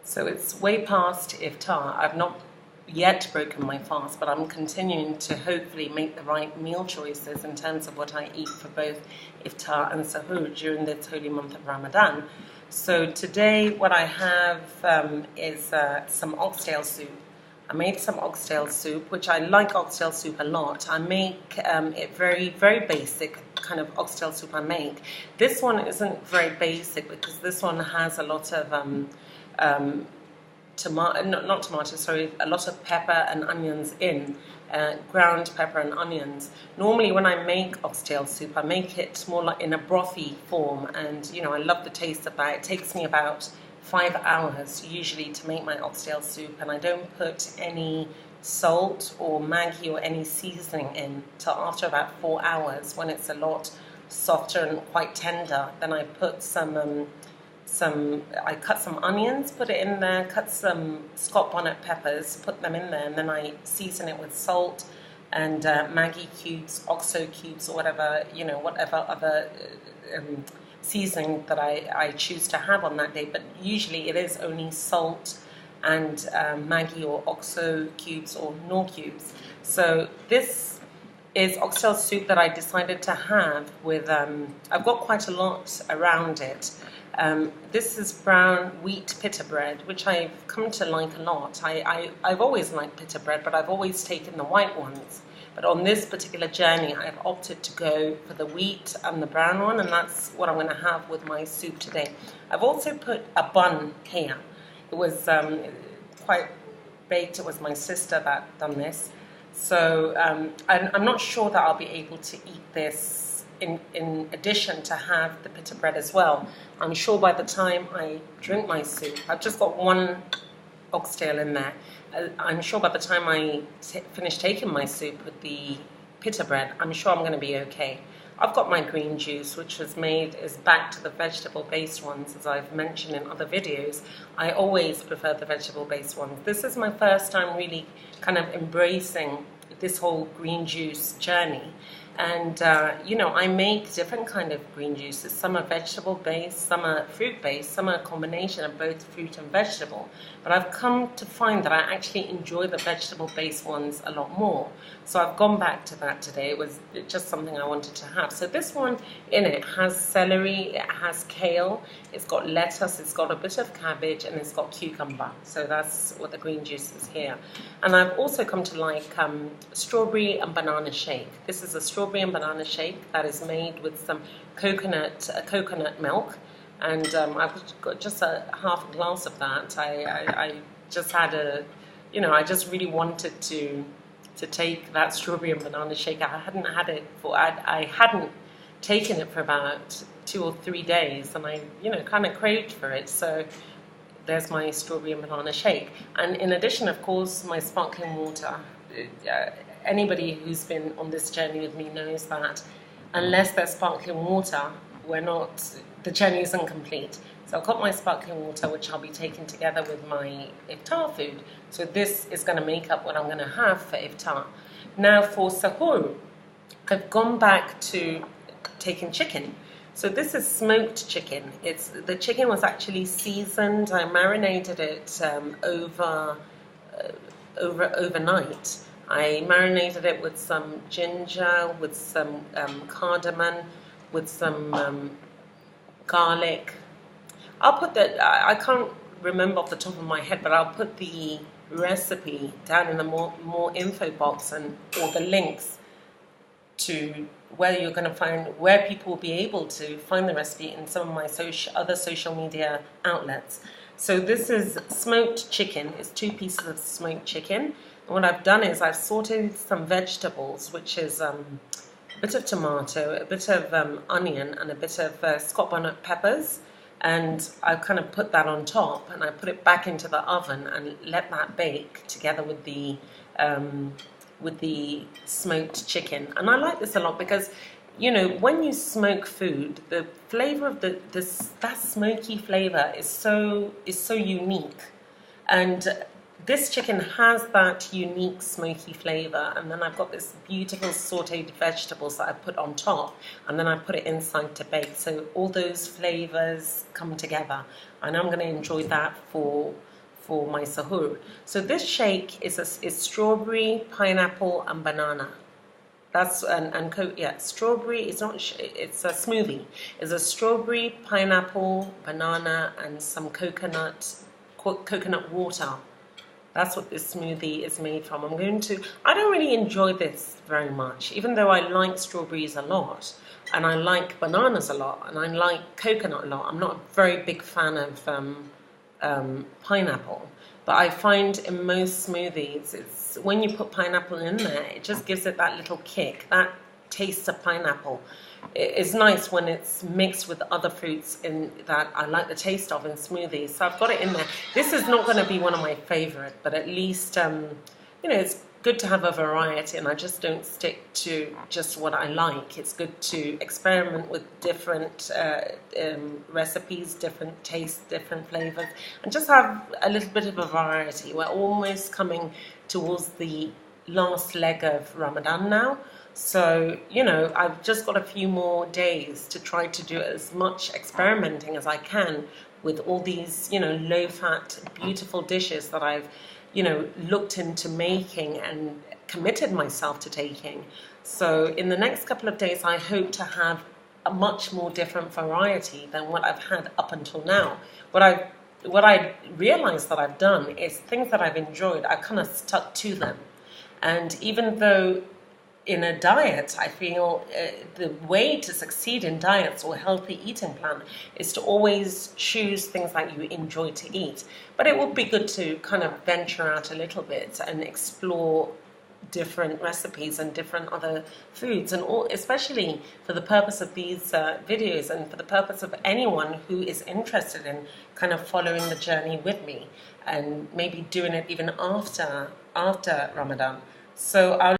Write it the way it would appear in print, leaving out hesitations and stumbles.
So it's way past Iftar. I've not yet broken my fast, but I'm continuing to hopefully make the right meal choices in terms of what I eat for both Iftar and Sahoor during this holy month of Ramadan. So today what I have is some oxtail soup. I made some oxtail soup, which I like oxtail soup a lot. I make it very, very basic kind of oxtail soup I make. This one isn't very basic because this one has a lot of a lot of pepper and onions in, ground pepper and onions. Normally when I make oxtail soup, I make it more like in a brothy form, and I love the taste of that. It takes me about 5 hours usually to make my oxtail soup, and I don't put any salt or Maggi or any seasoning in till after about 4 hours, when it's a lot softer and quite tender. Then I put I cut some onions, put it in there, cut some Scott bonnet peppers, put them in there, and then I season it with salt and Maggi cubes, OXO cubes, or whatever other seasoning that I choose to have on that day. But usually it is only salt and Maggi or OXO cubes or Knorr cubes. So this is oxtail soup that I decided to have with, I've got quite a lot around it. This is brown wheat pita bread, which I've come to like a lot. I've always liked pita bread, but I've always taken the white ones. But on this particular journey, I've opted to go for the wheat and the brown one, and that's what I'm going to have with my soup today. I've also put a bun here. It was quite baked. It was my sister that done this. So I'm not sure that I'll be able to eat this in addition to have the pita bread as well. I'm sure by the time I drink my soup, I've just got one oxtail in there. I'm sure by the time I finish taking my soup with the pita bread, I'm sure I'm going to be okay. I've got my green juice, which is back to the vegetable-based ones, as I've mentioned in other videos. I always prefer the vegetable-based ones. This is my first time really kind of embracing this whole green juice journey. And, I make different kind of green juices. Some are vegetable-based, some are fruit-based, some are a combination of both fruit and vegetable. But I've come to find that I actually enjoy the vegetable-based ones a lot more. So I've gone back to that today. It was just something I wanted to have. So this one in it has celery, it has kale, it's got lettuce, it's got a bit of cabbage, and it's got cucumber. So that's what the green juice is here. And I've also come to like strawberry and banana shake. This is a strawberry and banana shake that is made with some coconut milk, and I've got just a half a glass of that. I just had I just really wanted to take that strawberry and banana shake. I hadn't had it I hadn't taken it for about 2 or 3 days, and I kind of craved for it. So there's my strawberry and banana shake, and in addition, of course, my sparkling water. Anybody who's been on this journey with me knows that unless there's sparkling water, the journey isn't complete. So I've got my sparkling water, which I'll be taking together with my iftar food. So this is going to make up what I'm going to have for iftar. Now for Sahoor, I've gone back to taking chicken. So this is smoked chicken. The chicken was actually seasoned. I marinated it overnight. I marinated it with some ginger, with some cardamom, with some garlic. I'll put that, I can't remember off the top of my head, but I'll put the recipe down in the more info box, and all the links to where people will be able to find the recipe in some of my other social media outlets. So this is smoked chicken. It's 2 pieces of smoked chicken. And what I've done is I've sauteed some vegetables, which is a bit of tomato, a bit of onion, and a bit of Scott bonnet peppers. And I've kind of put that on top, and I put it back into the oven and let that bake together with the smoked chicken. And I like this a lot because, when you smoke food, the flavor of that smoky flavor is so unique. And this chicken has that unique smoky flavor, and then I've got this beautiful sauteed vegetables that I put on top, and then I put it inside to bake. So all those flavors come together, and I'm going to enjoy that for for my Suhoor. So this shake is strawberry, pineapple, and banana. That's strawberry. It's not. It's a smoothie. It's a strawberry, pineapple, banana, and some coconut water. That's what this smoothie is made from. I don't really enjoy this very much, even though I like strawberries a lot, and I like bananas a lot, and I like coconut a lot. I'm not a very big fan of pineapple, but I find in most smoothies, it's when you put pineapple in there, it just gives it that little kick, that taste of pineapple. It's nice when it's mixed with other fruits that I like the taste of in smoothies. So I've got it in there. This is not going to be one of my favorite, but at least, it's good to have a variety, and I just don't stick to just what I like. It's good to experiment with different recipes, different tastes, different flavors, and just have a little bit of a variety. We're almost coming towards the last leg of Ramadan now. So, I've just got a few more days to try to do as much experimenting as I can with all these, low-fat, beautiful dishes that I've, looked into making and committed myself to taking. So in the next couple of days, I hope to have a much more different variety than what I've had up until now. What I realized that I've done is things that I've enjoyed, I kind of stuck to them. And even though in a diet, I feel the way to succeed in diets or healthy eating plan is to always choose things that you enjoy to eat. But it would be good to kind of venture out a little bit and explore different recipes and different other foods, and especially for the purpose of these videos and for the purpose of anyone who is interested in kind of following the journey with me and maybe doing it even after Ramadan. So I'll